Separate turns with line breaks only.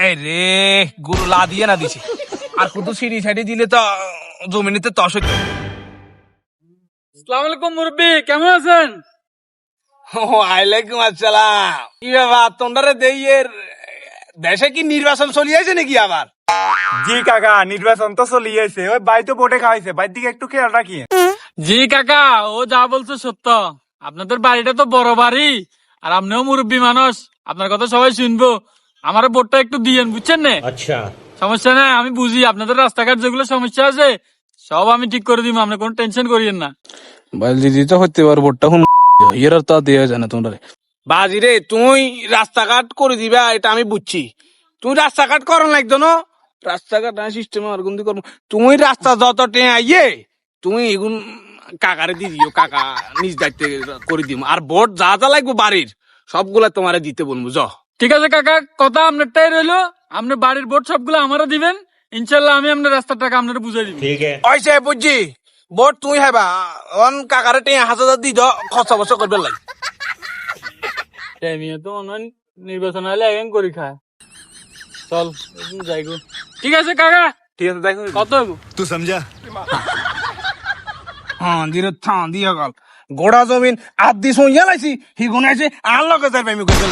এই রে গুরু লা দিয়ে না দিছি আর শুধু সিঁড়ি সাইডে দিলে তো জমিনিতে তস হইতো।
আসসালামু আলাইকুম মুরব্বি, কেমন আছেন?
ওয়ালাইকুম আসসালাম। কি বাবা তোমরা দেইয়ের দেশে কি নির্বাচন চলিয়েছে নাকি আবার?
জি কাকা, নির্বাচন তো চলিয়েছে, ওই বাই তো ভোটে খাওয়াইছে, বাইর দিকে একটু খেয়াল রাখিয়ে।
জি কাকা, ও যা বলছে সত্য। আপনাদের বাড়িটা তো বড় বাড়ি, আর আপনিও মুরব্বী মানুষ, আপনার কথা সবাই শুনবো। আমার ভোটটা একটু দিয়েন, বুঝছেন না?
अच्छा।
সমস্যা নাই, আমি বুঝি আপনাদের রাস্তাঘাট যেগুলো সমস্যা আছে সব আমি ঠিক করে দিব, আপনি কোনো টেনশন করিয়েন না।
দিদি তো হতে পারবো ভোটটা কোন এর তা দেওয়া যায় না তোমরা।
বাজি রে তুই রাস্তাঘাট করে দিবা এটা আমি বুঝছি। তুই রাস্তাঘাট করো না একজন রাস্তাঘাট সিস্টেম আর গুন্দি করবো। তুমি রাস্তা যত টেনে আইয়ে তুমি এগুন কাকারে দি দিও, কাকা নিজ দায়িত্বে করে দিব। আর ভোট যা যা লাগবে বাড়ির সবগুলা তোমারে দিতে বলবো। জ
ঠিক আছে কাকা, কথা আপনারটাই রইলো। আপনি বাড়ির ভোট সবগুলো আমারও দিবেন, ইনশাল্লাহ আমি আপনার রাস্তার টাকা আপনারা বুঝাই দিব।
ठीक है।
ওইসে বুঝছি ভোট তুই হেবা অন কাকারে টেনে 1000 দি দ খরচা বসা করবে লাই।
টাইমিয়ে তো মনে হয় নির্বাচন হলে এখন করি খায়। চল যাই গো। ঠিক আছে কাকা,
ঠিক আছে, দেখো
কত হইব?
तू समझा।
হ্যাঁ দিরে থান দিয়া গল গোড়া জমিন আদি শুনিয়া লাইছি হি গুনাইছে আর লগে যাই পাইমি কইতে